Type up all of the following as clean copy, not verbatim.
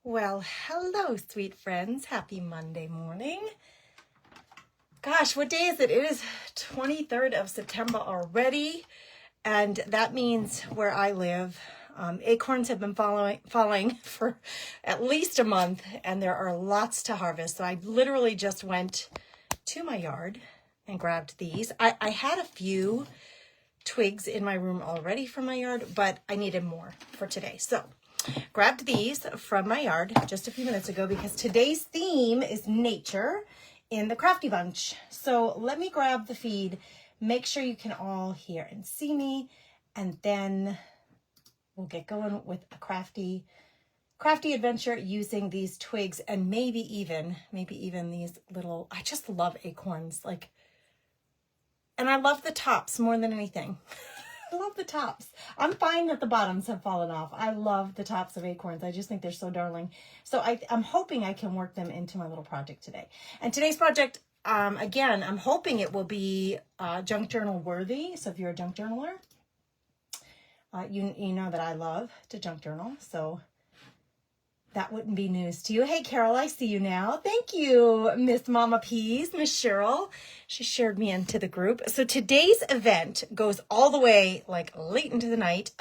Well, hello, sweet friends. Happy Monday morning. Gosh, what day is it? It is 23rd of September already, and that means where I live, acorns have been falling for at least a month, and there are lots to harvest. So I literally just went to my yard and grabbed these. I had a few twigs in my room already from my yard, but I needed more for today. So grabbed these from my yard just a few minutes ago because today's theme is nature in the Crafty Bunch. So let me grab the feed, make sure you can all hear and see me, and then we'll get going with a crafty adventure using these twigs and maybe even these little, I just love acorns, and I love the tops more than anything. I love the tops. I'm fine that the bottoms have fallen off. I love the tops of acorns. I just think they're so darling. So I'm hoping I can work them into my little project today. And today's project, again, I'm hoping it will be junk journal worthy. So if you're a junk journaler, you know that I love to junk journal. So that wouldn't be news to you. Hey, Carol, I see you now. Thank you, Miss Mama Peas, Miss Cheryl. She shared me into the group. So today's event goes all the way late into the night,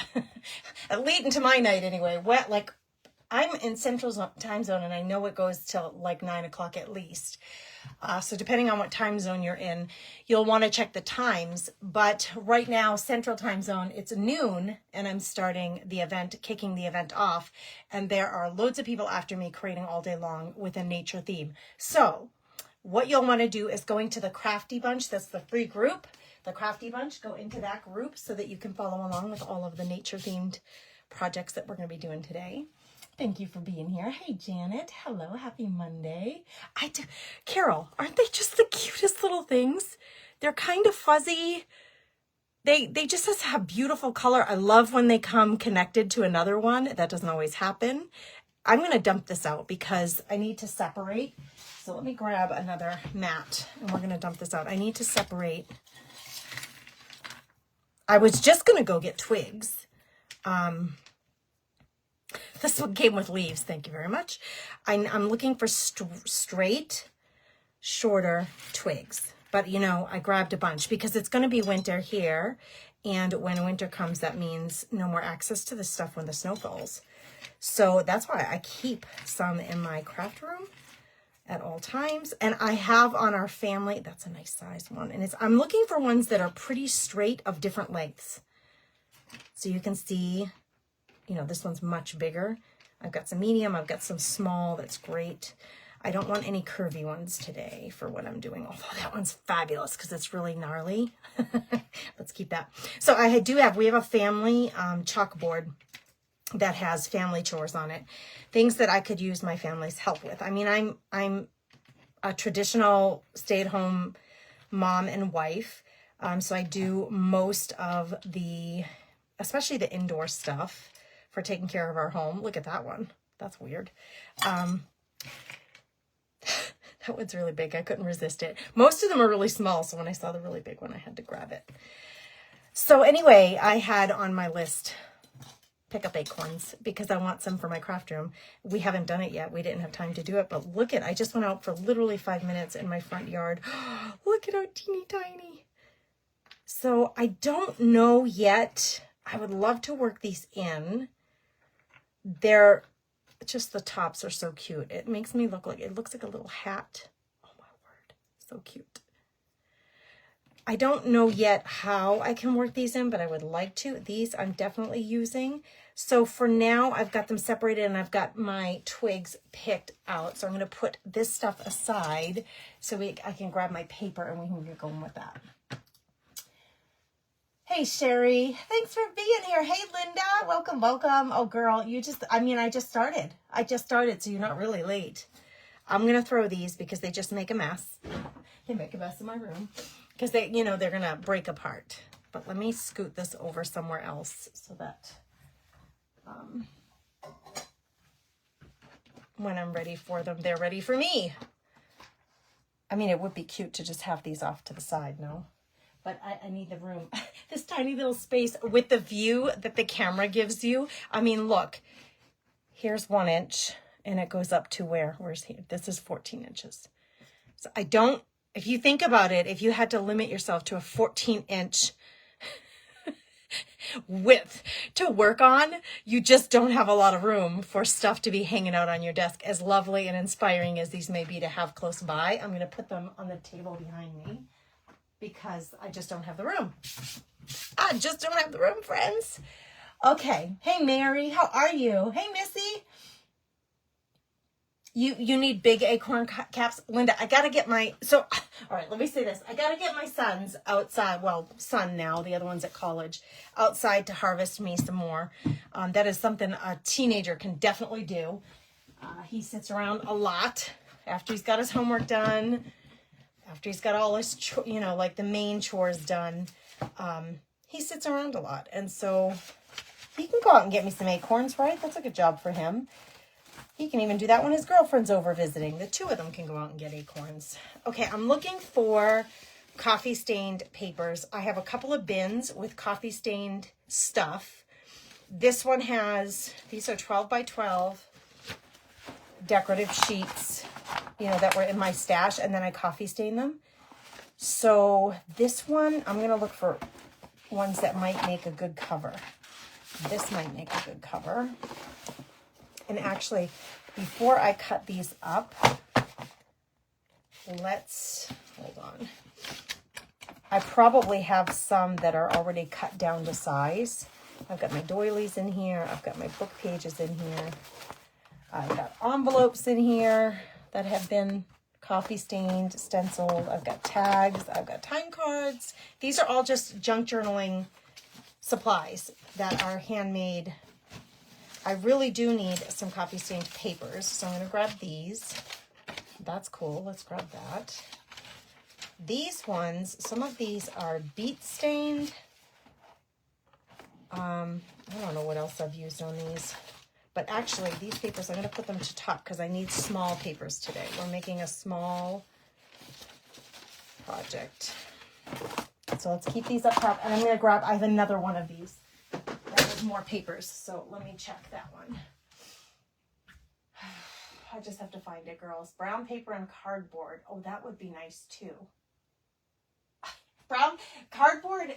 late into my night anyway. I'm in Central Time Zone, and I know it goes till 9 o'clock at least. So depending on what time zone you're in, you'll want to check the times. But right now, Central Time Zone, it's noon, and I'm starting the event, kicking the event off. And there are loads of people after me creating all day long with a nature theme. So what you'll want to do is go into the Crafty Bunch. That's the free group, the Crafty Bunch. Go into that group so that you can follow along with all of the nature-themed projects that we're going to be doing today. Thank you for being here. Hey, Janet. Hello. Happy Monday. Carol, aren't they just the cutest little things? They're kind of fuzzy. They just have beautiful color. I love when they come connected to another one. That doesn't always happen. I'm going to dump this out because I need to separate. So let me grab another mat and we're going to dump this out. I need to separate. I was just going to go get twigs. This one came with leaves. Thank you very much. I'm looking for straight, shorter twigs. But, I grabbed a bunch because it's going to be winter here. And when winter comes, that means no more access to this stuff when the snow falls. So that's why I keep some in my craft room at all times. And I have on our family, that's a nice size one. And I'm looking for ones that are pretty straight of different lengths. So you can see, this one's much bigger. I've got some medium. I've got some small. That's great. I don't want any curvy ones today for what I'm doing. Although that one's fabulous because it's really gnarly. Let's keep that. So we have a family chalkboard that has family chores on it. Things that I could use my family's help with. I mean, I'm a traditional stay-at-home mom and wife. So I do most of especially the indoor stuff for taking care of our home. Look at that one. That's weird. That one's really big. I couldn't resist it. Most of them are really small, so when I saw the really big one, I had to grab it. So anyway, I had on my list pick up acorns because I want some for my craft room. We haven't done it yet. We didn't have time to do it, but I just went out for literally 5 minutes in my front yard. Look at how teeny tiny. So I don't know yet. I would love to work these in. Just the tops are so cute. It makes me it looks like a little hat. Oh my word, so cute. I don't know yet how I can work these in, but I would like to. These I'm definitely using. So for now, I've got them separated and I've got my twigs picked out. So I'm going to put this stuff aside so I can grab my paper and we can get going with that. Hey, Sherry. Thanks for being here. Hey, Linda. Welcome, welcome. Oh, girl, I just started, so you're not really late. I'm going to throw these because they just make a mess. They make a mess in my room because they're going to break apart. But let me scoot this over somewhere else so that when I'm ready for them, they're ready for me. I mean, it would be cute to just have these off to the side, no? But I need the room. This tiny little space with the view that the camera gives you. I mean, look, here's 1 inch and it goes up to where? Where's here? This is 14 inches. So I don't, if you think about it, if you had to limit yourself to a 14-inch width to work on, you just don't have a lot of room for stuff to be hanging out on your desk. As lovely and inspiring as these may be to have close by, I'm going to put them on the table behind me because I just don't have the room. I just don't have the room, friends. Okay. Hey, Mary, how are you? Hey, Missy. You need big acorn caps. Linda, I got to get my, all right, let me say this. I got to get my sons outside. Well, son now, the other one's at college, outside to harvest me some more. That is something a teenager can definitely do. He sits around a lot after he's got his homework done, after he's got all his, like the main chores done. He sits around a lot. And so he can go out and get me some acorns, right? That's a good job for him. He can even do that when his girlfriend's over visiting. The two of them can go out and get acorns. Okay, I'm looking for coffee-stained papers. I have a couple of bins with coffee-stained stuff. This one has, these are 12 by 12 decorative sheets, that were in my stash, and then I coffee stain them. So this one, I'm going to look for ones that might make a good cover. This might make a good cover. And actually, before I cut these up, hold on. I probably have some that are already cut down to size. I've got my doilies in here. I've got my book pages in here. I've got envelopes in here that have been coffee stained, stenciled. I've got tags. I've got time cards. These are all just junk journaling supplies that are handmade. I really do need some coffee stained papers, so I'm going to grab these. That's cool. Let's grab that. These ones, some of these are beet stained. I don't know what else I've used on these. But actually, these papers, I'm going to put them to top because I need small papers today. We're making a small project. So let's keep these up top. And I'm going to grab, I have another one of these. More papers, so let me check that one. I just have to find it, girls. Brown paper and cardboard. Oh, that would be nice too. Brown cardboard,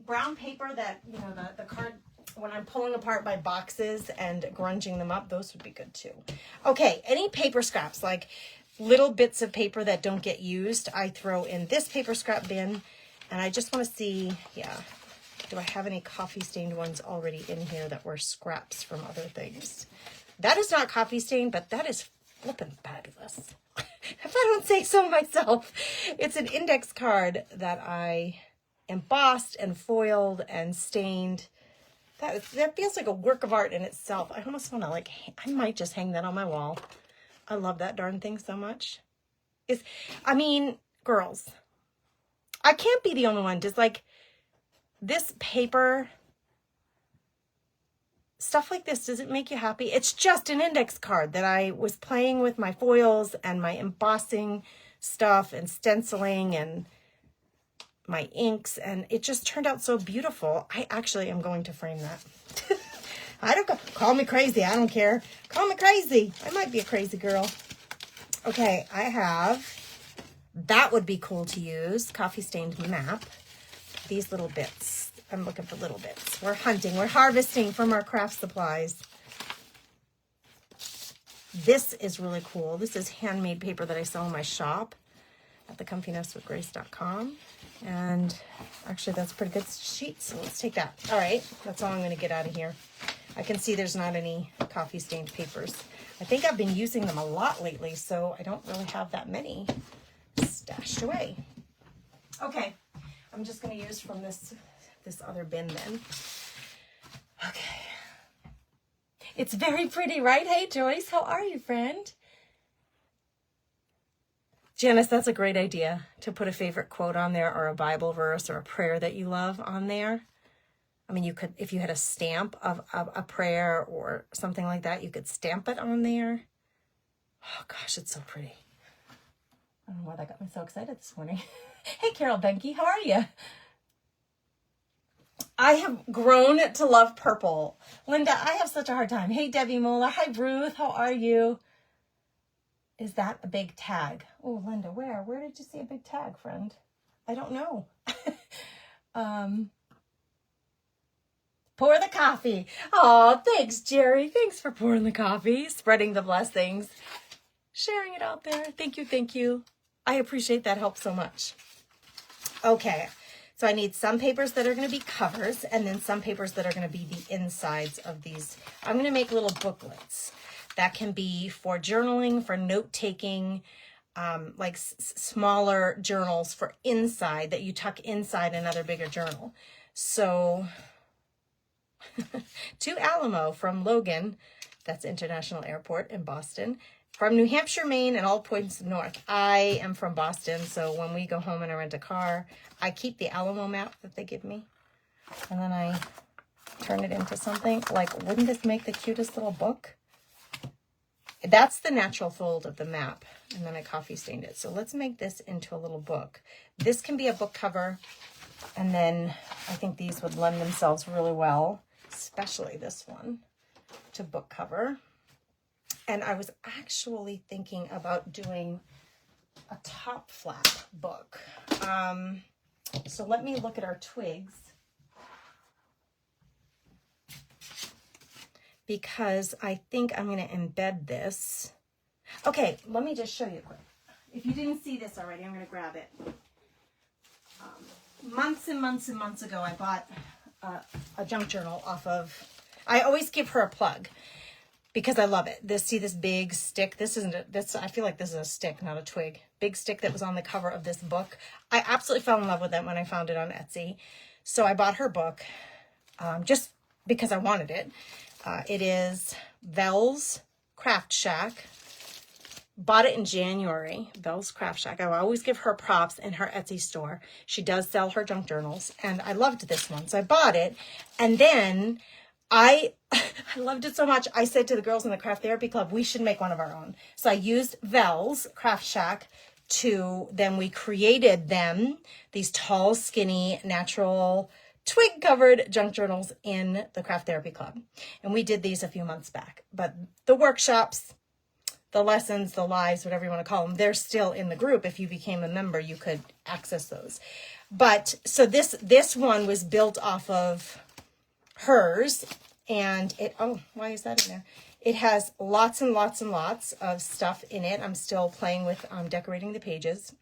brown paper that, the card, when I'm pulling apart my boxes and grunging them up, those would be good too. Okay, any paper scraps, like little bits of paper that don't get used, I throw in this paper scrap bin, and I just want to see, do I have any coffee stained ones already in here that were scraps from other things? That is not coffee stained, but that is flippin' fabulous. If I don't say so myself. It's an index card that I embossed and foiled and stained. That feels like a work of art in itself. I almost want to I might just hang that on my wall. I love that darn thing so much. Girls, I can't be the only one. Just this paper, stuff like this, does it make you happy? It's just an index card that I was playing with my foils and my embossing stuff and stenciling and my inks, and it just turned out so beautiful. I actually am going to frame that. Call me crazy. I don't care. Call me crazy. I might be a crazy girl. Okay, I have, that would be cool to use, coffee stained map. These little bits. I'm looking for little bits. We're hunting. We're harvesting from our craft supplies. This is really cool. This is handmade paper that I sell in my shop at thecomfinesswithgrace.com. And actually, that's a pretty good sheet, so let's take that. All right, that's all I'm going to get out of here. I can see there's not any coffee stained papers. I think I've been using them a lot lately, so I don't really have that many stashed away. Okay. I'm just going to use from this other bin then. Okay. It's very pretty, right? Hey, Joyce, how are you, friend? Janice, that's a great idea to put a favorite quote on there or a Bible verse or a prayer that you love on there. You could, if you had a stamp of a prayer or something like that, you could stamp it on there. Oh, gosh, it's so pretty. I don't know why that got me so excited this morning. Hey, Carol Benke, how are you? I have grown to love purple. Linda, I have such a hard time. Hey, Debbie Moeller. Hi, Ruth. How are you? Is that a big tag? Oh, Linda, where did you see a big tag, friend? I don't know. Pour the coffee. Oh, thanks, Jerry. Thanks for pouring the coffee, spreading the blessings, sharing it out there. Thank you, thank you. I appreciate that help so much. Okay, so I need some papers that are going to be covers and then some papers that are going to be the insides of these. I'm going to make little booklets that can be for journaling, for note-taking, like smaller journals for inside that you tuck inside another bigger journal. So to Alamo from Logan, that's International Airport in Boston, from New Hampshire, Maine, and all points north. I am from Boston, so when we go home and I rent a car, I keep the Alamo map that they give me, and then I turn it into something. Like, wouldn't this make the cutest little book? That's the natural fold of the map, and then I coffee stained it. So let's make this into a little book. This can be a book cover, and then I think these would lend themselves really well, especially this one, to book cover. And I was actually thinking about doing a top flap book. So let me look at our twigs, because I think I'm going to embed this. Okay, let me just show you quick. If you didn't see this already, I'm going to grab it. Months and months and months ago, I bought a junk journal off of, I always give her a plug because I love it. See this big stick? This isn't I feel like this is a stick, not a twig. Big stick that was on the cover of this book. I absolutely fell in love with it when I found it on Etsy. So I bought her book just because I wanted it. It is Vel's Craft Shack. Bought it in January, Vel's Craft Shack. I always give her props in her Etsy store. She does sell her junk journals, and I loved this one. So I bought it, and then I loved it so much, I said to the girls in the Craft Therapy Club, we should make one of our own. So I used Vel's Craft Shack then we created them, these tall, skinny, natural, twig-covered junk journals in the Craft Therapy Club. And we did these a few months back. But the workshops, the lessons, the lives, whatever you want to call them, they're still in the group. If you became a member, you could access those. But so this one was built off of hers, and why is that in there? It has lots and lots and lots of stuff in it. I'm still playing with decorating the pages,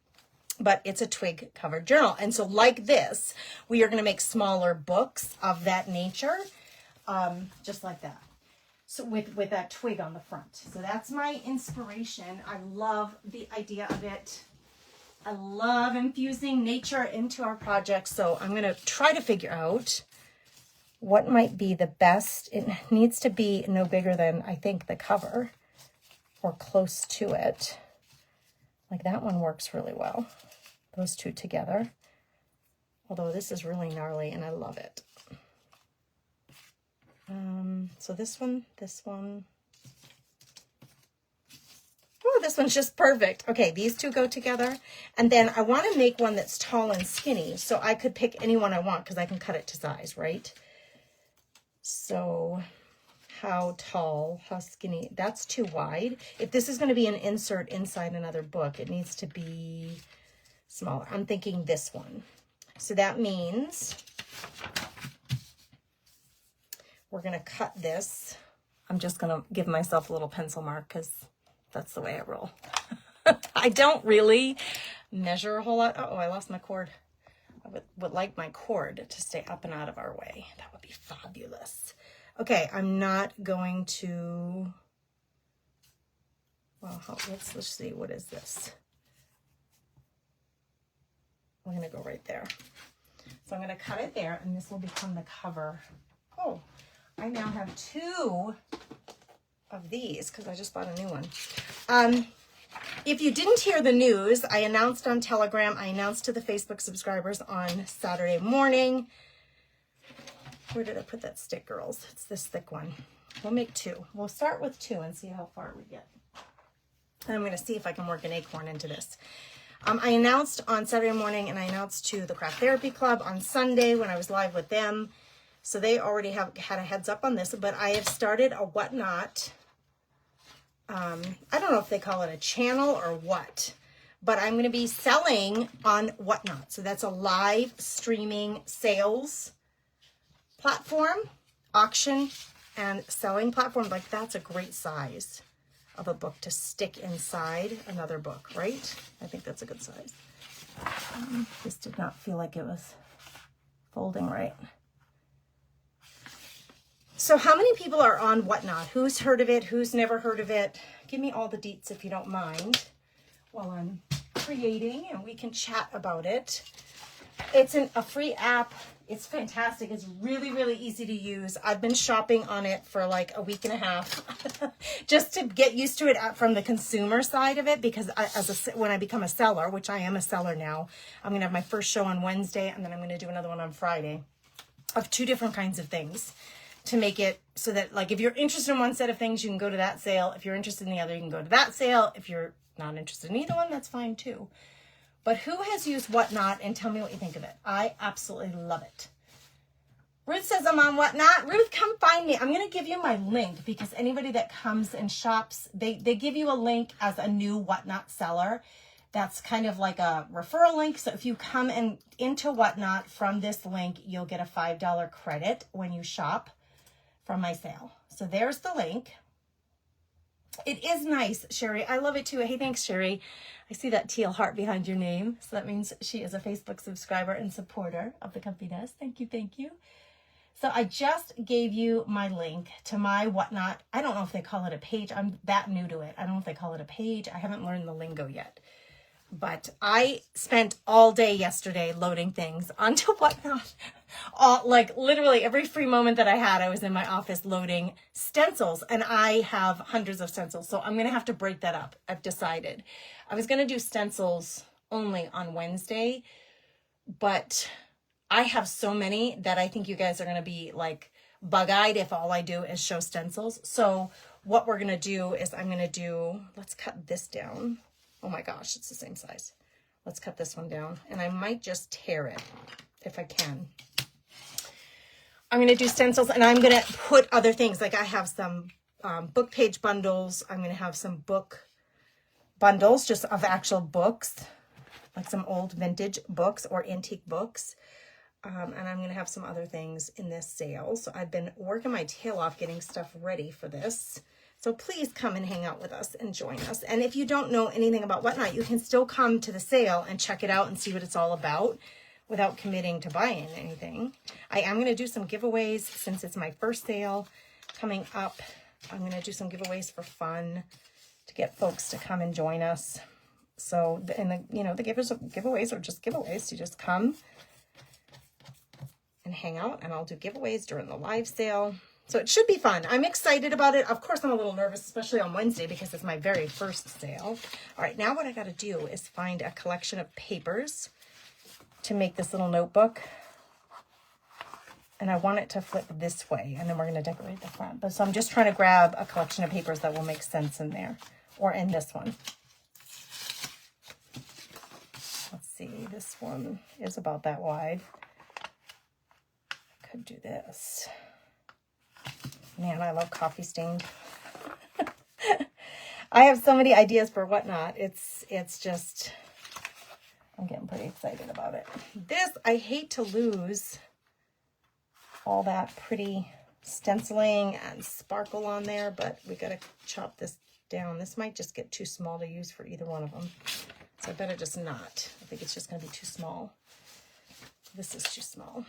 but it's a twig covered journal. And so like this, we are going to make smaller books of that nature, just like that. So with that twig on the front. So that's my inspiration. I love the idea of it. I love infusing nature into our projects. So I'm going to try to figure out what might be the best. It needs to be no bigger than, I think, the cover or close to it. Like that one works really well. Those two together. Although this is really gnarly and I love it. So this one. Oh, this one's just perfect. Okay, these two go together. And then I want to make one that's tall and skinny. So I could pick any one I want because I can cut it to size, right? So how tall, how skinny? That's too wide. If this is going to be an insert inside another book, it needs to be smaller. I'm thinking this one. So that means we're going to cut this. I'm just going to give myself a little pencil mark because that's the way I roll. I don't really measure a whole lot. Oh, I lost my cord. I would like my cord to stay up and out of our way. That would be fabulous. Okay, I'm not going to, well, let's see, what is this? I'm going to go right there. So I'm going to cut it there, and this will become the cover. Oh, I now have two of these because I just bought a new one. If you didn't hear the news, I announced on Telegram, I announced to the Facebook subscribers on Saturday morning. Where did I put that stick, girls? It's this thick one. We'll make two. We'll start with two and see how far we get. And I'm going to see if I can work an acorn into this. I announced on Saturday morning, and I announced to the Craft Therapy Club on Sunday when I was live with them. So they already have had a heads up on this, but I have started a whatnot I don't know if they call it a channel or what, but I'm going to be selling on Whatnot. So that's a live streaming sales platform, auction and selling platform. Like, that's a great size of a book to stick inside another book, right? I think that's a good size. This did not feel like it was folding right. So how many people are on Whatnot? Who's heard of it? Who's never heard of it? Give me all the deets if you don't mind while I'm creating, and we can chat about it. It's a free app. It's fantastic. It's really, really easy to use. I've been shopping on it for like a week and a half just to get used to it from the consumer side of it, because when I become a seller, which I am a seller now, I'm going to have my first show on Wednesday, and then I'm going to do another one on Friday of 2 different kinds of things, to make it so that, like, if you're interested in one set of things, you can go to that sale. If you're interested in the other, you can go to that sale. If you're not interested in either one, that's fine too. But who has used Whatnot, and tell me what you think of it? I absolutely love it. Ruth says I'm on Whatnot. Ruth, come find me. I'm going to give you my link, because anybody that comes and shops, they give you a link as a new Whatnot seller. That's kind of like a referral link. So if you come into Whatnot from this link, you'll get a $5 credit when you shop from my sale. So there's the link. It is nice, Sherry. I love it too. Hey, thanks, Sherry. I see that teal heart behind your name. So that means she is a Facebook subscriber and supporter of the Comfy-ness. Thank you, thank you. So I just gave you my link to my Whatnot. I don't know if they call it a page. I'm that new to it. I don't know if they call it a page. I haven't learned the lingo yet. But I spent all day yesterday loading things onto Whatnot. Like literally every free moment that I had, I was in my office loading stencils, and I have hundreds of stencils. So I'm going to have to break that up. I've decided. I was going to do stencils only on Wednesday, but I have so many that I think you guys are going to be like bug-eyed if all I do is show stencils. So what we're going to do is I'm going to do, let's cut this down. Oh my gosh, it's the same size. Let's cut this one down, and I might just tear it if I can. I'm going to do stencils, and I'm going to put other things. Like I have some book page bundles. I'm going to have some book bundles just of actual books, like some old vintage books or antique books. And I'm going to have some other things in this sale. So I've been working my tail off getting stuff ready for this. So please come and hang out with us and join us. And if you don't know anything about Whatnot, you can still come to the sale and check it out and see what it's all about without committing to buying anything. I am going to do some giveaways since it's my first sale coming up. I'm going to do some giveaways for fun to get folks to come and join us. So, the giveaways are just giveaways. You just come and hang out, and I'll do giveaways during the live sale. So it should be fun. I'm excited about it. Of course, I'm a little nervous, especially on Wednesday, because it's my very first sale. All right, now what I got to do is find a collection of papers to make this little notebook. And I want it to flip this way, and then we're going to decorate the front. But so I'm just trying to grab a collection of papers that will make sense in there, or in this one. Let's see, this one is about that wide. I could do this. Man, I love coffee stained. I have so many ideas for Whatnot. It's just, I'm getting pretty excited about it. This, I hate to lose all that pretty stenciling and sparkle on there, but we got to chop this down. This might just get too small to use for either one of them. So I better just not. I think it's just going to be too small. This is too small.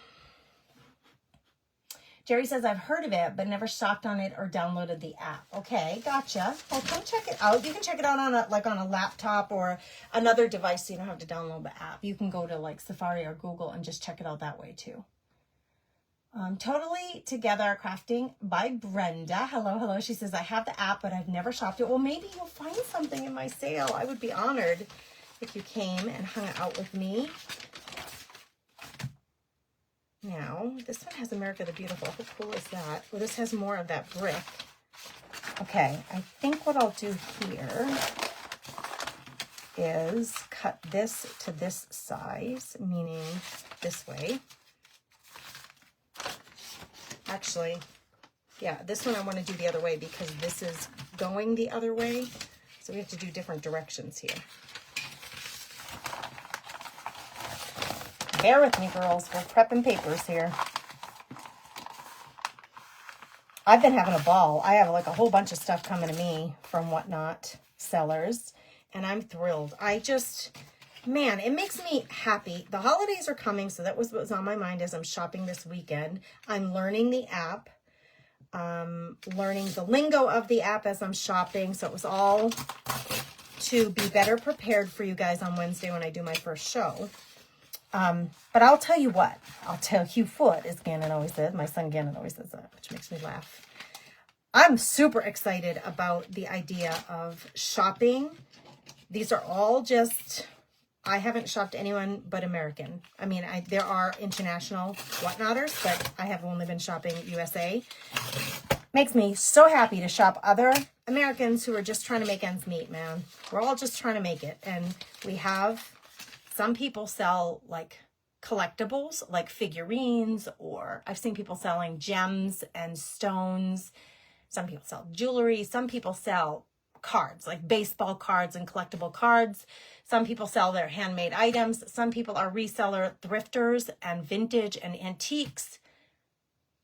Jerry says, I've heard of it, but never shopped on it or downloaded the app. Okay, gotcha. Well, come check it out. You can check it out on a laptop or another device, so you don't have to download the app. You can go to like Safari or Google and just check it out that way too. Totally Together Crafting by Brenda. Hello, hello. She says, I have the app, but I've never shopped it. Well, maybe you'll find something in my sale. I would be honored if you came and hung out with me. Now, this one has America the Beautiful. How cool is that? Well, this has more of that brick. Okay, I think what I'll do here is cut this to this size, meaning this way. Actually, yeah, this one I want to do the other way because this is going the other way. So we have to do different directions here. Bear with me, girls. We're prepping papers here. I've been having a ball. I have like a whole bunch of stuff coming to me from Whatnot sellers, and I'm thrilled. Man, it makes me happy. The holidays are coming, so that was what was on my mind as I'm shopping this weekend. I'm learning the app, learning the lingo of the app as I'm shopping, so it was all to be better prepared for you guys on Wednesday when I do my first show. But I'll tell you what. I'll tell you what, as Gannon always says. My son Gannon always says that, which makes me laugh. I'm super excited about the idea of shopping. These are all just, I haven't shopped anyone but American. I mean, there are international Whatnotters, but I have only been shopping USA. Makes me so happy to shop other Americans who are just trying to make ends meet, man. We're all just trying to make it. And we have, some people sell like collectibles, like figurines, or I've seen people selling gems and stones. Some people sell jewelry. Some people sell cards, like baseball cards and collectible cards. Some people sell their handmade items. Some people are reseller thrifters and vintage and antiques.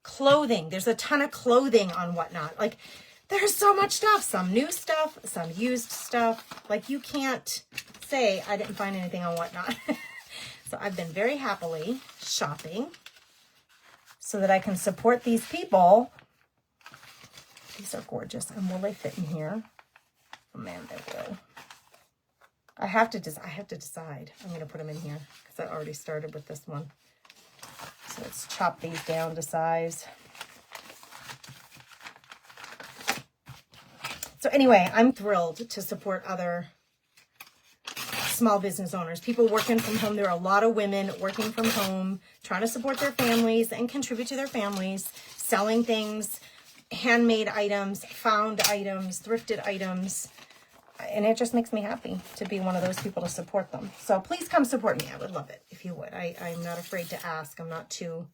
Clothing. There's a ton of clothing on Whatnot. Like, there's so much stuff. Some new stuff, some used stuff. Like, you can't say I didn't find anything on Whatnot. So I've been very happily shopping so that I can support these people. These are gorgeous. And will they fit in here? Oh man, they will. I have to decide. I'm going to put them in here because I already started with this one. So let's chop these down to size. So anyway, I'm thrilled to support other small business owners, people working from home. There are a lot of women working from home, trying to support their families and contribute to their families, selling things, handmade items, found items, thrifted items. And it just makes me happy to be one of those people to support them. So please come support me. I would love it if you would. I'm not afraid to ask. I'm not too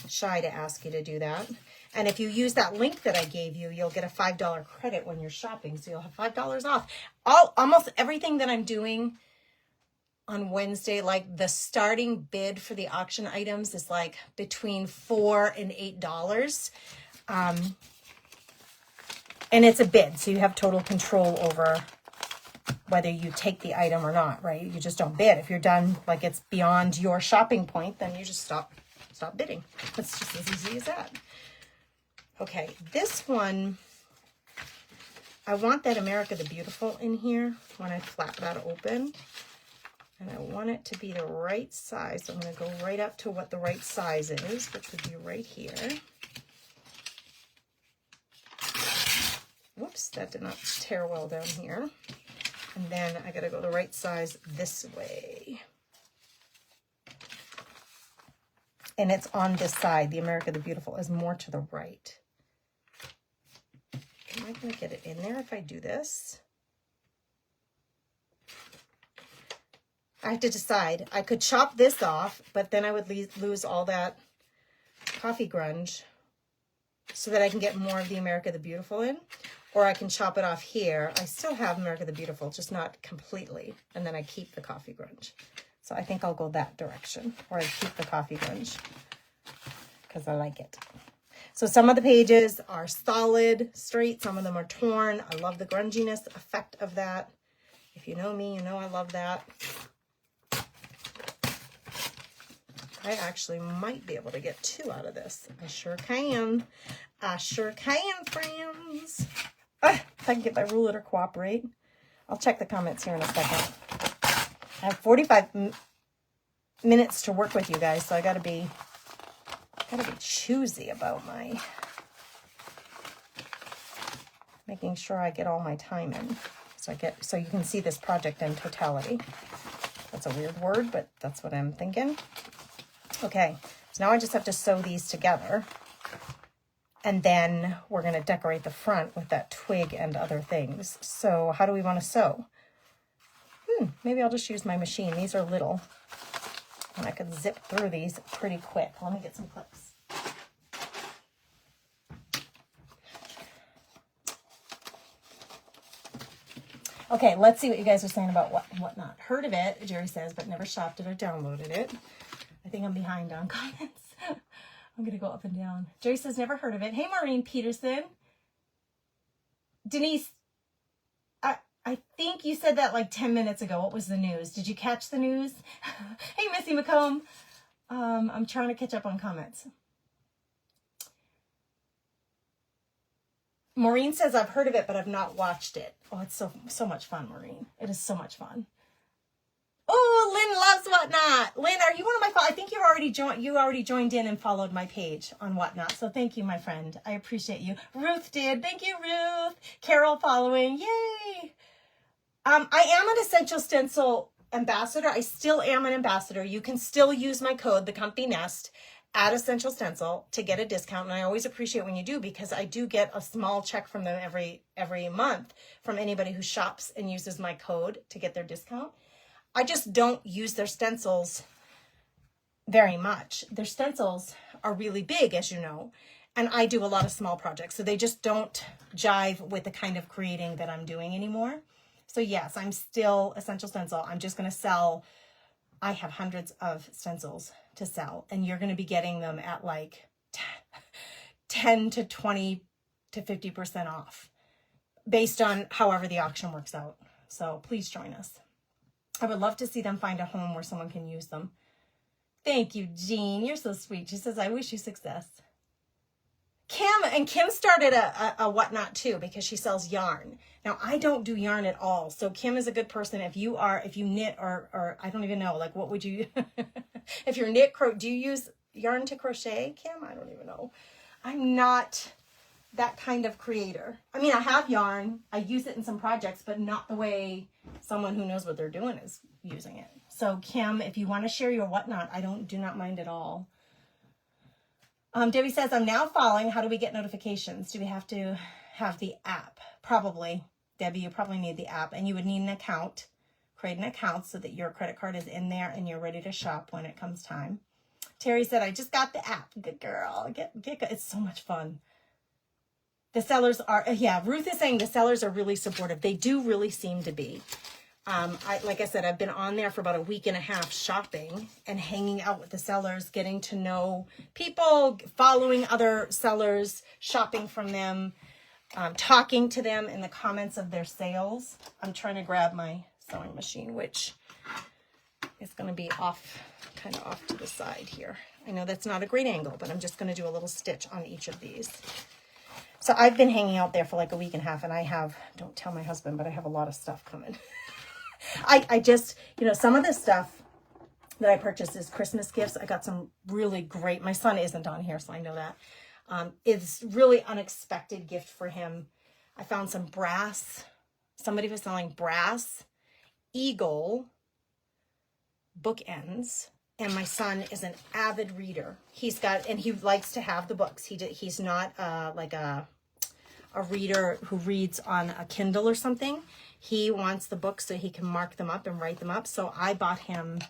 shy to ask you to do that. And if you use that link that I gave you, you'll get a $5 credit when you're shopping. So you'll have $5 off. Almost everything that I'm doing on Wednesday, like the starting bid for the auction items is like between $4 and $8. And it's a bid, so you have total control over whether you take the item or not, right? You just don't bid. If you're done, like it's beyond your shopping point, then you just stop bidding. It's just as easy as that. Okay, this one, I want that America the Beautiful in here when I flap that open. And I want it to be the right size. So I'm going to go right up to what the right size is, which would be right here. Whoops, that did not tear well down here. And then I got to go the right size this way. And it's on this side. The America the Beautiful is more to the right. Am I going to get it in there if I do this? I have to decide. I could chop this off, but then I would lose all that coffee grunge so that I can get more of the America the Beautiful in. Or I can chop it off here. I still have America the Beautiful, just not completely. And then I keep the coffee grunge. So I think I'll go that direction, or I keep the coffee grunge because I like it. So some of the pages are solid, straight. Some of them are torn. I love the grunginess effect of that. If you know me, you know I love that. I actually might be able to get 2 out of this. I sure can. I sure can, friends. If I can get my ruler to cooperate. I'll check the comments here in a second. I have 45 minutes to work with you guys, so I gotta be choosy about my making sure I get all my time in. So you can see this project in totality. That's a weird word, but that's what I'm thinking. Okay, so now I just have to sew these together. And then we're going to decorate the front with that twig and other things. So how do we want to sew? Maybe I'll just use my machine. These are little. And I could zip through these pretty quick. Let me get some clips. Okay, let's see what you guys are saying about whatnot. Heard of it, Jerry says, but never shopped it or downloaded it. I think I'm behind on comments. I'm going to go up and down. Jerry says, never heard of it. Hey, Maureen Peterson. Denise, I think you said that like 10 minutes ago. What was the news? Did you catch the news? Hey, Missy McComb. I'm trying to catch up on comments. Maureen says, I've heard of it, but I've not watched it. Oh, it's so much fun, Maureen. It is so much fun. Oh, Lynn loves Whatnot. Lynn, are you one of my I think you already joined in and followed my page on Whatnot. So thank you, my friend. I appreciate you. Ruth did. Thank you, Ruth. Carol following. Yay. I am an Essential Stencil ambassador. I still am an ambassador. You can still use my code, the Comfy Nest, at Essential Stencil to get a discount. And I always appreciate when you do, because I do get a small check from them every month from anybody who shops and uses my code to get their discount. I just don't use their stencils very much. Their stencils are really big, as you know, and I do a lot of small projects. So they just don't jive with the kind of creating that I'm doing anymore. So yes, I'm still Essential Stencil. I'm just going to sell. I have hundreds of stencils to sell, and you're going to be getting them at like 10 to 20 to 50% off based on however the auction works out. So please join us. I would love to see them find a home where someone can use them. Thank you, Jean. You're so sweet. She says, I wish you success. Kim started a Whatnot too, because she sells yarn. Now, I don't do yarn at all. So Kim is a good person. If you knit or I don't even know, like what would you, if you're do you use yarn to crochet, Kim? I don't even know. I'm not that kind of creator. I mean, I have yarn. I use it in some projects, but not the way someone who knows what they're doing is using it. So Kim, if you want to share your Whatnot, I do not mind at all. Debbie says, I'm now following. How do we get notifications? Do we have to have the app? Probably. Debbie, you probably need the app, and you would need an account. Create an account so that your credit card is in there and you're ready to shop when it comes time. Terry said, I just got the app. Good girl. It's so much fun. The sellers are, Ruth is saying the sellers are really supportive. They do really seem to be. Like I said, I've been on there for about a week and a half shopping and hanging out with the sellers, getting to know people, following other sellers, shopping from them, talking to them in the comments of their sales. I'm trying to grab my sewing machine, which is going to be kind of off to the side here. I know that's not a great angle, but I'm just going to do a little stitch on each of these. So I've been hanging out there for like a week and a half, and I have, don't tell my husband, but I have a lot of stuff coming. I just, some of this stuff that I purchased is Christmas gifts. I got some really great, my son isn't on here, so I know that. It's really unexpected gift for him. I found some brass. Somebody was selling brass eagle bookends. And my son is an avid reader. He likes to have the books. He's not like a reader who reads on a Kindle or something. He wants the books so he can mark them up and write them up. So I bought him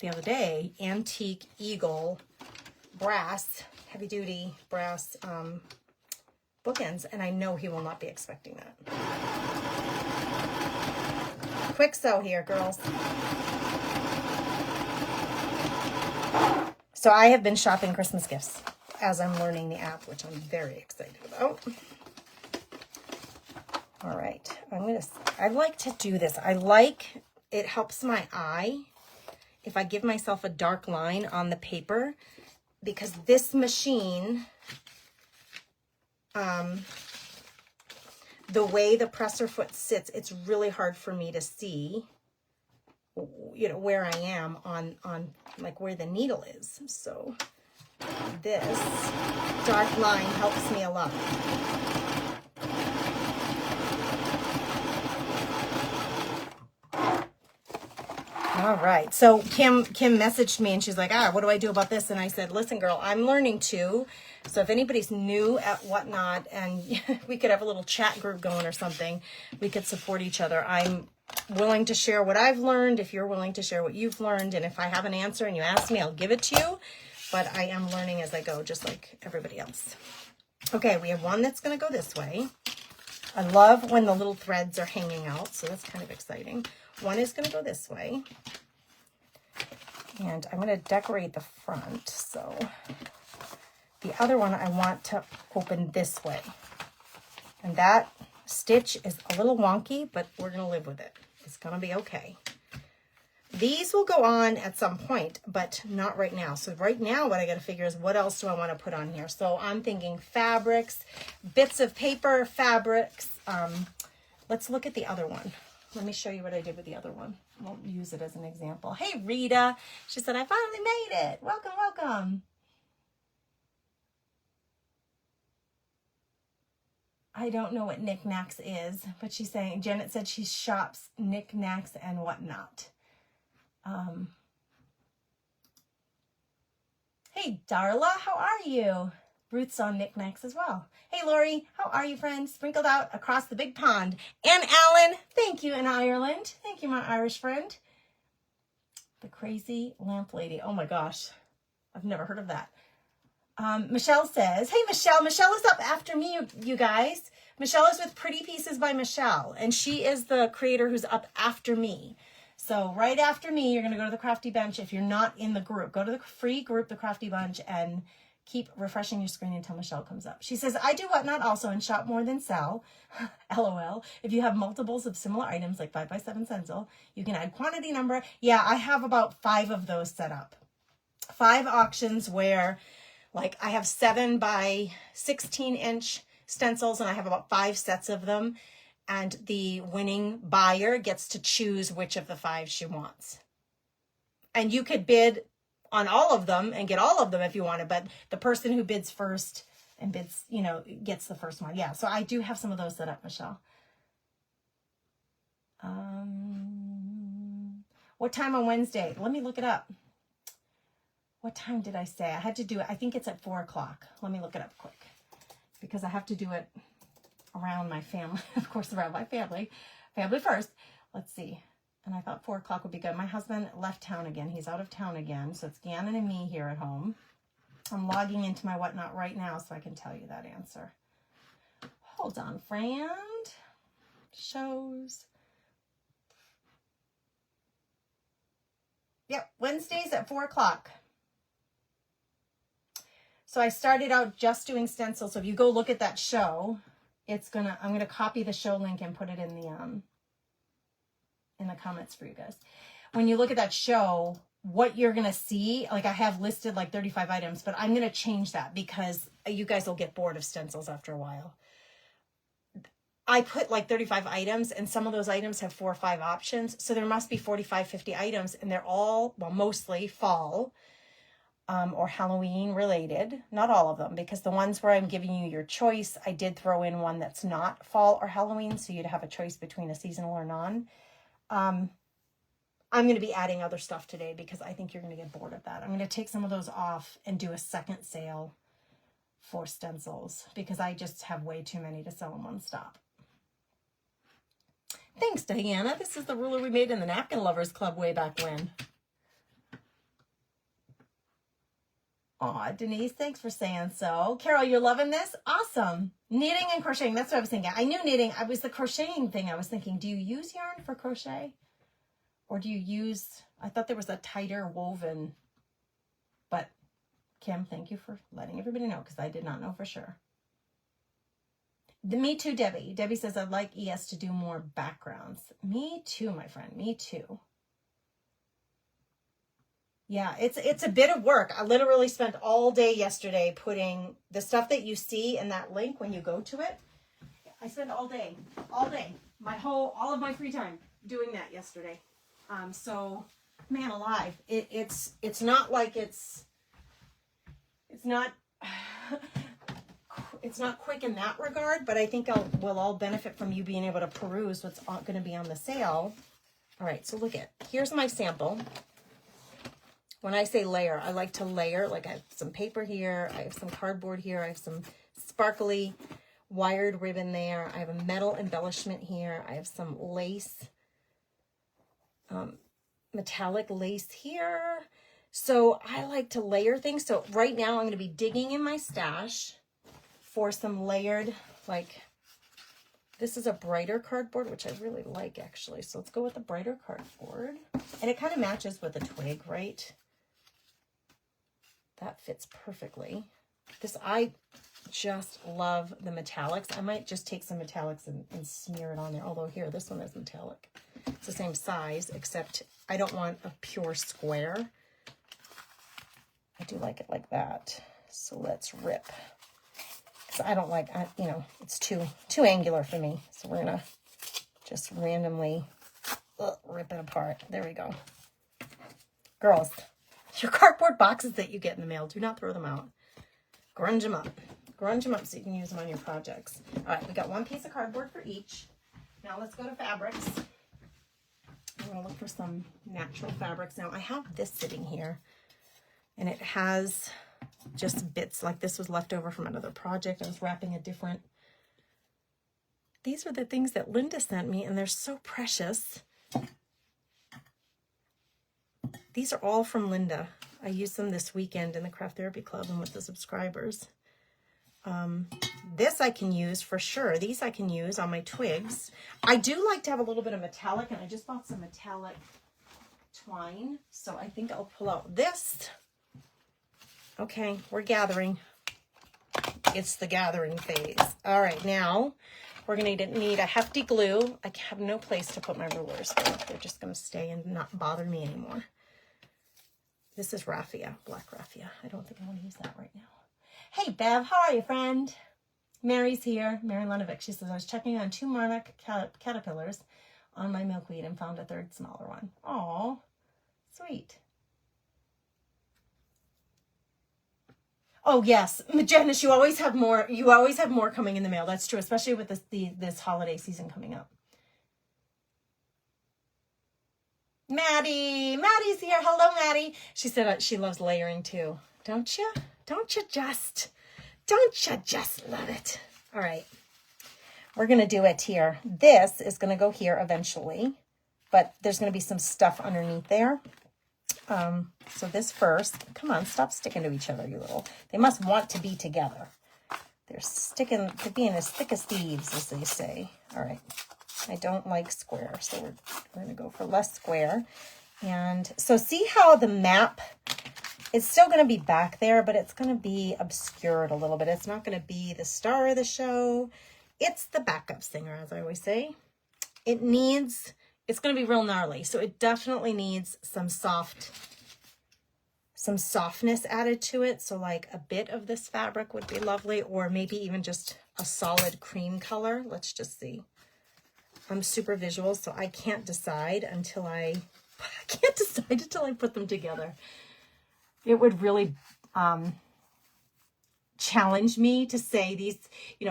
the other day antique eagle brass, heavy duty brass bookends, and I know he will not be expecting that. Quick sew here, girls. So I have been shopping Christmas gifts as I'm learning the app, which I'm very excited about. All right, I like to do this. It helps my eye if I give myself a dark line on the paper, because this machine, the way the presser foot sits, it's really hard for me to see, where I am on like where the needle is. So this dark line helps me a lot. All right. So Kim messaged me and she's like, what do I do about this? And I said, listen, girl, I'm learning too. So if anybody's new at Whatnot and we could have a little chat group going or something, we could support each other. I'm willing to share what I've learned if you're willing to share what you've learned. And if I have an answer and you ask me, I'll give it to you. But I am learning as I go, just like everybody else. Okay, we have one that's going to go this way. I love when the little threads are hanging out, so that's kind of exciting. One is going to go this way. And I'm going to decorate the front, so the other one I want to open this way. And that stitch is a little wonky, but we're going to live with it. It's going to be okay. These will go on at some point, but not right now. So right now what I got to figure is what else do I want to put on here? So I'm thinking fabrics, bits of paper, fabrics. Let's look at the other one. Let me show you what I did with the other one. I won't use it as an example. Hey, Rita. She said, I finally made it. Welcome, welcome. I don't know what knickknacks is, but she's saying, Janet said she shops knickknacks and whatnot. Hey, Darla, how are you? Ruth's on knickknacks as well. Hey, Lori, how are you, friend? Sprinkled out across the big pond. And Alan, thank you in Ireland. Thank you, my Irish friend. The crazy lamp lady. Oh my gosh, I've never heard of that. Michelle says, hey, Michelle. Michelle is up after me, you guys. Michelle is with Pretty Pieces by Michelle, and she is the creator who's up after me. So right after me, you're going to go to the Crafty Bunch. If you're not in the group, go to the free group, the Crafty Bunch, and keep refreshing your screen until Michelle comes up. She says, I do Whatnot also and shop more than sell. LOL. If you have multiples of similar items like 5x7 stencil, you can add quantity number. Yeah, I have about 5 of those set up. 5 auctions where like I have 7 by 16 inch stencils and I have about 5 sets of them. And the winning buyer gets to choose which of the 5 she wants. And you could bid on all of them and get all of them if you wanted, but the person who bids first and bids, you know, gets the first one. Yeah, so I do have some of those set up, Michelle. What time on Wednesday? Let me look it up. What time did I say? I had to do it. I think it's at 4 o'clock. Let me look it up quick because I have to do it around my family. Of course, around my family. Family first. Let's see. And I thought 4 o'clock would be good. My husband left town again. He's out of town again. So it's Gannon and me here at home. I'm logging into my Whatnot right now so I can tell you that answer. Hold on, friend. Shows. Yep, Wednesdays at 4 o'clock. So I started out just doing stencils. So if you go look at that show, I'm gonna copy the show link and put it in the comments for you guys. When you look at that show, what you're gonna see, like I have listed like 35 items, but I'm gonna change that because you guys will get bored of stencils after a while. I put like 35 items and some of those items have 4 or 5 options. So there must be 45, 50 items and they're all, well, mostly fall or Halloween related. Not all of them, because the ones where I'm giving you your choice, I did throw in one that's not fall or Halloween. So you'd have a choice between a seasonal or non. I'm going to be adding other stuff today because I think you're going to get bored of that. I'm going to take some of those off and do a second sale for stencils because I just have way too many to sell in one stop. Thanks, Diana. This is the ruler we made in the Napkin Lovers Club way back when. Aw, Denise, thanks for saying so. Carol, you're loving this? Awesome. Knitting and crocheting. That's what I was thinking. I knew knitting. I was the crocheting thing. I was thinking, do you use yarn for crochet? Or do you use, I thought there was a tighter woven. But Kim, thank you for letting everybody know because I did not know for sure. Me too, Debbie. Debbie says, I'd like ES to do more backgrounds. Me too, my friend. Me too. Yeah, it's a bit of work. I literally spent all day yesterday putting the stuff that you see in that link when you go to it. I spent all day, all of my free time doing that yesterday. So, man alive, it's not like it's not quick in that regard, but I think we'll all benefit from you being able to peruse what's going to be on the sale. All right, so here's my sample. When I say layer, I like to layer, like I have some paper here, I have some cardboard here, I have some sparkly wired ribbon there, I have a metal embellishment here, I have some lace, metallic lace here. So I like to layer things. So right now I'm going to be digging in my stash for some layered, like This is a brighter cardboard, which I really like, actually. So let's go with the brighter cardboard. And it kind of matches with the twig, right? That fits perfectly. I just love the metallics. I might just take some metallics and smear it on there. Although here, this one is metallic. It's the same size, except I don't want a pure square. I do like it like that. So let's rip. I don't like, you know, it's too angular for me. So we're going to just randomly rip it apart. There we go. Girls, your cardboard boxes that you get in the mail, do not throw them out. Grunge them up. Grunge them up so you can use them on your projects. All right, we got one piece of cardboard for each. Now let's go to fabrics. I'm going to look for some natural fabrics. Now I have this sitting here, and it has just bits, like this was left over from another project. I was wrapping a different. These are the things that Linda sent me, and they're so precious. These are all from Linda. I used them this weekend in the Craft Therapy Club and with the subscribers. This I can use for sure. These I can use on my twigs. I do like to have a little bit of metallic, and I just bought some metallic twine. So I think I'll pull out this. Okay, we're gathering. It's the gathering phase. All right, now we're going to need a hefty glue. I have no place to put my rulers. They're just going to stay and not bother me anymore. This is raffia, black raffia. I don't think I want to use that right now. Hey, Bev, how are you, friend? Mary's here. Mary Lenovic. She says, I was checking on 2 monarch caterpillars on my milkweed and found a 3rd smaller one. Aw, sweet. Oh, yes. Janice, you always have more. You always have more coming in the mail. That's true, especially with this holiday season coming up. Maddie's here. Hello, Maddie. She said she loves layering too. Don't you? Don't you just love it? All right. We're going to do it here. This is going to go here eventually, but there's going to be some stuff underneath there. So this first, come on, stop sticking to each other, you little. They must want to be together. They're being as thick as thieves, as they say. All right. I don't like square, so we're going to go for less square. And so see how the map, it's still going to be back there, but it's going to be obscured a little bit. It's not going to be the star of the show. It's the backup singer, as I always say. It's going to be real gnarly, so it definitely needs some softness added to it. So like a bit of this fabric would be lovely, or maybe even just a solid cream color. Let's just see. I'm super visual, so I can't decide until I put them together. It would really challenge me to say these,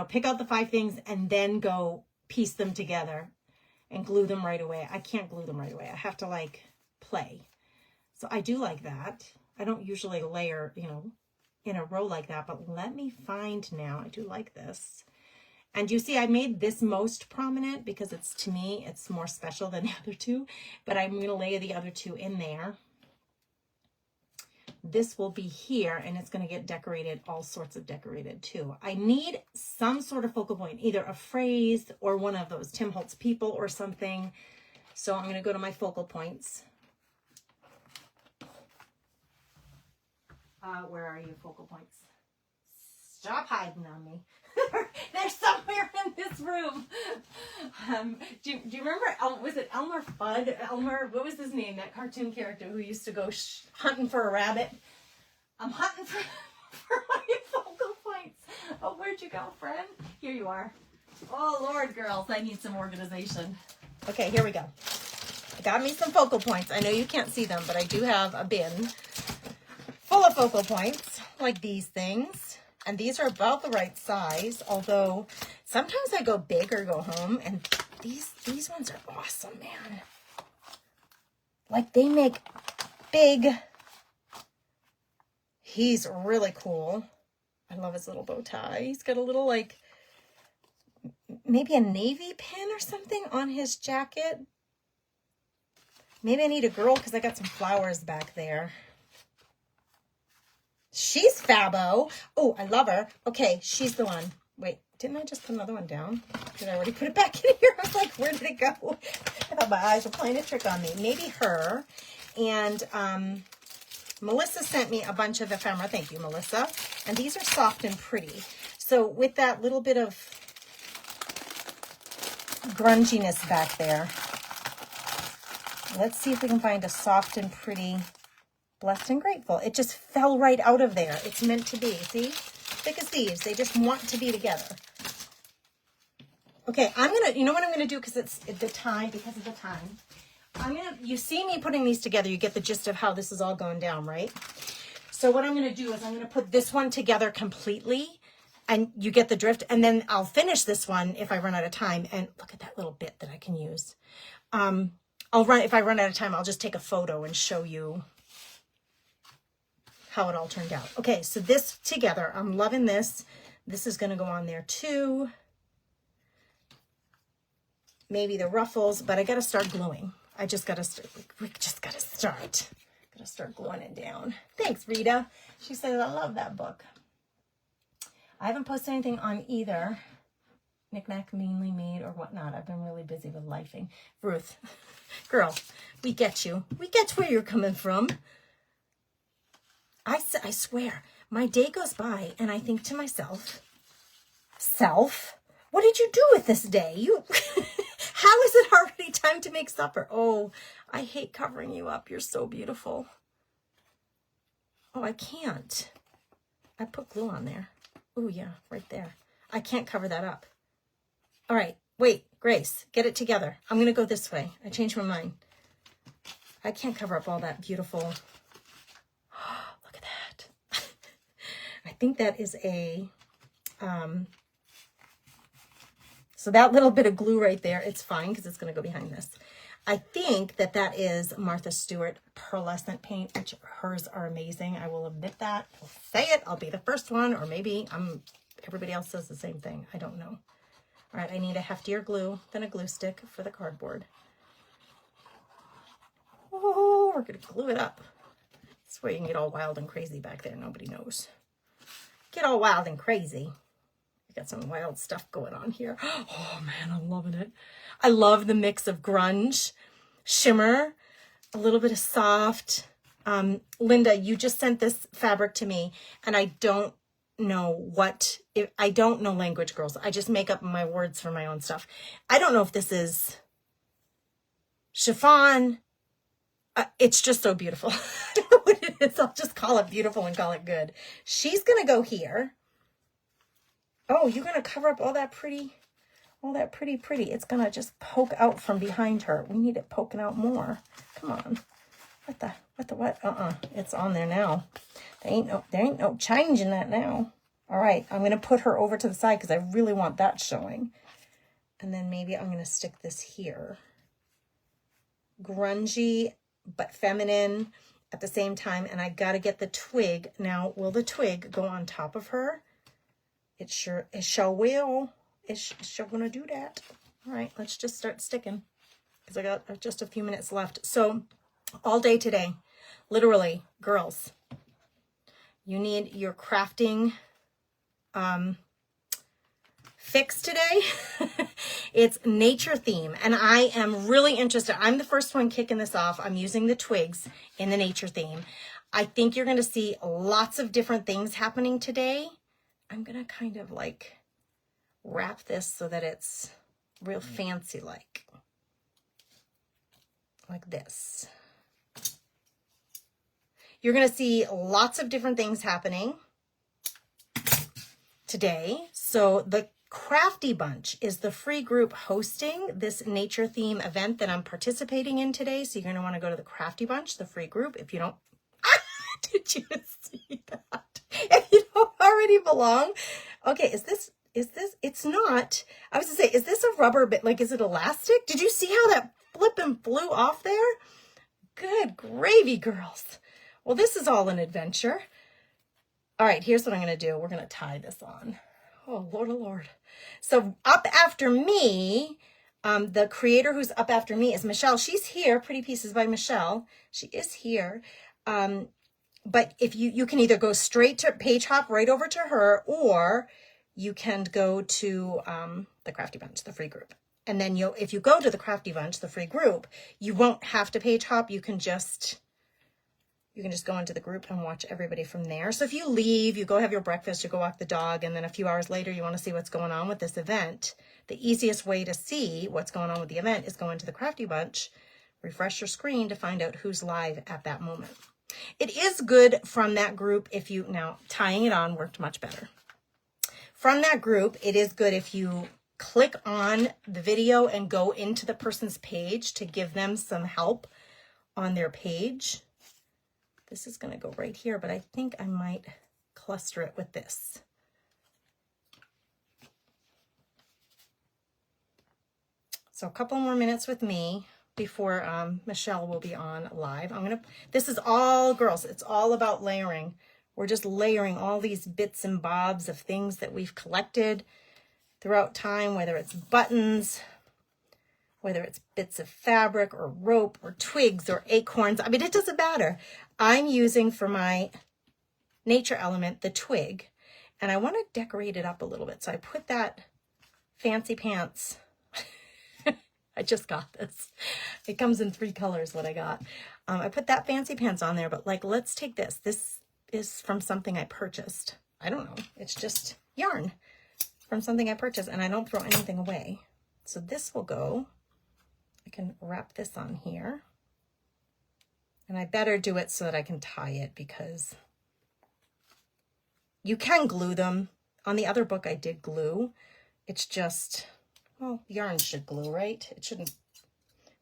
pick out the 5 things and then go piece them together and glue them right away. I can't glue them right away. I have to play. So I do like that. I don't usually layer, in a row like that, but let me find now. I do like this. And you see, I made this most prominent because to me, it's more special than the other 2, but I'm going to lay the other 2 in there. This will be here, and it's going to get decorated, all sorts of decorated too. I need some sort of focal point, either a phrase or one of those Tim Holtz people or something. So I'm going to go to my focal points. Where are you, focal points? Stop hiding on me. They're somewhere in this room. Do you remember, was it Elmer Fudd? What was his name? That cartoon character who used to go hunting for a rabbit. I'm hunting for my focal points. Oh, where'd you go, friend? Here you are. Oh, Lord, girls, I need some organization. Okay, here we go. I got me some focal points. I know you can't see them, but I do have a bin full of focal points, like these things. And these are about the right size, although sometimes I go big or go home, and these ones are awesome, man. Like, they make big. He's really cool. I love his little bow tie. He's got a little, maybe a navy pin or something on his jacket. Maybe I need a girl because I got some flowers back there. She's fabo. Oh, I love her. Okay, she's the one. Wait, Didn't I just put another one down? Did I already put it back in here? I was like, where did it go? I thought my eyes were playing a trick on me. Maybe her. And Melissa sent me a bunch of ephemera. Thank you, Melissa. And these are soft and pretty. So with that little bit of grunginess back there, let's see if we can find a soft and pretty Blessed and Grateful. It just fell right out of there. It's meant to be. See? Thick as thieves. They just want to be together. Okay, I'm going to, you know what I'm going to do because it's the time, because of the time. You see me putting these together, you get the gist of how this is all going down, right? So what I'm going to do is I'm going to put this one together completely and you get the drift. And then I'll finish this one if I run out of time. And look at that little bit that I can use. If I run out of time, I'll just take a photo and show you how it all turned out. Okay, so this together, I'm loving this. This is going to go on there too. Maybe the ruffles, but I got to start gluing. We just got to start gluing it down. Thanks, Rita. She says, I love that book. I haven't posted anything on either Knick-Knack, Meanly Made, or whatnot. I've been really busy with lifing. Ruth, girl, we get you. We get where you're coming from. I swear, my day goes by and I think to myself, what did you do with this day? How is it already time to make supper? Oh, I hate covering you up. You're so beautiful. Oh, I can't. I put glue on there. Oh, yeah, right there. I can't cover that up. All right, wait, Grace, get it together. I'm going to go this way. I changed my mind. I can't cover up all that beautiful. Look at that. I think that is a... So that little bit of glue right there, it's fine because it's going to go behind this. I think that is Martha Stewart pearlescent paint, which hers are amazing. I will admit that. I'll say it. I'll be the first one, or maybe everybody else says the same thing. I don't know. All right, I need a heftier glue than a glue stick for the cardboard. Oh, we're going to glue it up. That's where you can get all wild and crazy back there. Nobody knows. Get all wild and crazy. Got some wild stuff going on here. Oh man, I'm loving it. I love the mix of grunge, shimmer, a little bit of soft. Linda, you just sent this fabric to me and I don't know I don't know language, girls. I just make up my words for my own stuff. I don't know if this is chiffon. It's just so beautiful. I don't know what it is. I'll just call it beautiful and call it good. She's going to go here. Oh, you're going to cover up all that pretty. It's going to just poke out from behind her. We need it poking out more. Come on. What? It's on there now. There ain't no changing that now. All right. I'm going to put her over to the side because I really want that showing. And then maybe I'm going to stick this here. Grungy, but feminine at the same time. And I got to get the twig. Now, will the twig go on top of her? It sure will. It's sure gonna do that. All right, let's just start sticking because I got just a few minutes left. So all day today, literally, girls, you need your crafting fix today. It's nature theme, and I am really interested. I'm the first one kicking this off. I'm using the twigs in the nature theme. I think you're going to see lots of different things happening today. I'm going to kind of like wrap this so that it's real fancy like this. You're going to see lots of different things happening today. So the Crafty Bunch is the free group hosting this nature theme event that I'm participating in today. So you're going to want to go to the Crafty Bunch, the free group. If you don't, did you see that? If you don't already belong. Okay, is this, it's not. I was going to say, is this a rubber bit? Like, is it elastic? Did you see how that flippin' flew off there? Good gravy, girls. Well, this is all an adventure. All right, here's what I'm going to do. We're going to tie this on. Oh, Lord, oh, Lord. So up after me, the creator who's up after me is Michelle. She's here, Pretty Pieces by Michelle. She is here. But if you can either go straight to page hop right over to her, or you can go to the Crafty Bunch, the free group. And then if you go to the Crafty Bunch, the free group, you won't have to page hop. You can just go into the group and watch everybody from there. So if you leave, you go have your breakfast, you go walk the dog, and then a few hours later, you want to see what's going on with this event, the easiest way to see what's going on with the event is go into the Crafty Bunch, refresh your screen to find out who's live at that moment. It is good from that group if you, now tying it on worked much better. From that group, it is good if you click on the video and go into the person's page to give them some help on their page. This is going to go right here, but I think I might cluster it with this. So a couple more minutes with me before Michelle will be on live. This is all, girls, it's all about layering. We're just layering all these bits and bobs of things that we've collected throughout time, whether it's buttons, whether it's bits of fabric or rope or twigs or acorns. I mean, it doesn't matter. I'm using for my nature element, the twig, and I want to decorate it up a little bit. So I put that fancy pants. I just got this. It comes in 3 colors, what I got. I put that fancy pants on there, but like, let's take this. This is from something I purchased. I don't know. It's just yarn from something I purchased, and I don't throw anything away. So this will go. I can wrap this on here. And I better do it so that I can tie it, because you can glue them. On the other book I did glue. It's just, well, yarn should glue, right? It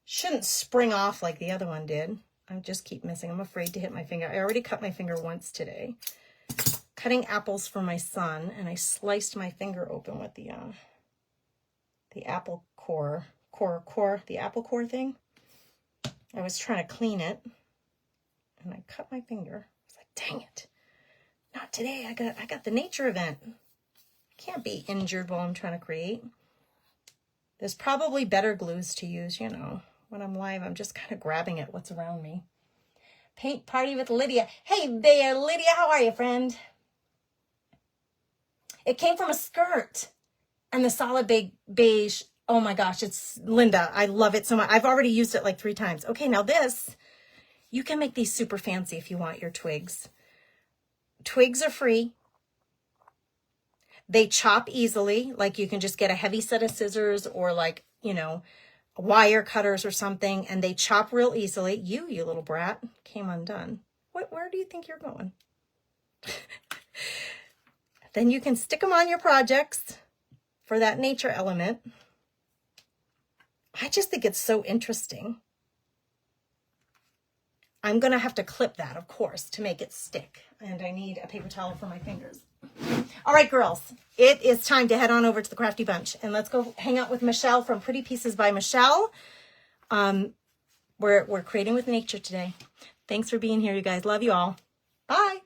shouldn't spring off like the other one did. I just keep missing. I'm afraid to hit my finger. I already cut my finger once today. Cutting apples for my son, and I sliced my finger open with the apple core, the apple core thing. I was trying to clean it, and I cut my finger. I was like, dang it. Not today. I got the nature event. I can't be injured while I'm trying to create. There's probably better glues to use, you know. When I'm live, I'm just kind of grabbing at what's around me. Paint party with Lydia. Hey there, Lydia. How are you, friend? It came from a skirt. And the solid beige, oh my gosh, it's Linda. I love it so much. I've already used it like 3 times. Okay, now this, you can make these super fancy if you want your twigs. Twigs are free. They chop easily. Like you can just get a heavy set of scissors or like, you know, wire cutters or something, and they chop real easily. You little brat, came undone. Where do you think you're going? Then you can stick them on your projects for that nature element. I just think it's so interesting. I'm going to have to clip that, of course, to make it stick. And I need a paper towel for my fingers. All right, girls, it is time to head on over to the Crafty Bunch. And let's go hang out with Michelle from Pretty Pieces by Michelle. We're creating with nature today. Thanks for being here, you guys. Love you all. Bye.